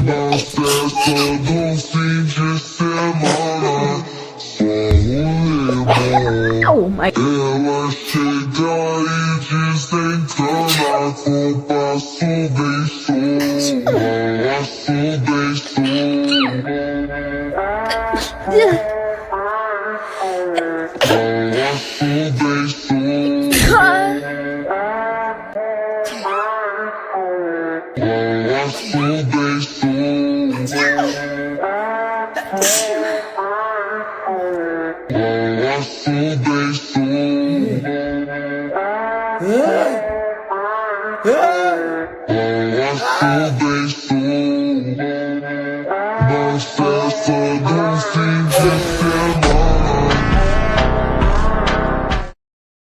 Na festa do fim de semana, só Oh my. ela chega e desencana com passo bem solto, passo bem solto. Passo bem solto. Passo bem solto. Passo bem solto. Passo bem solto. Na festa do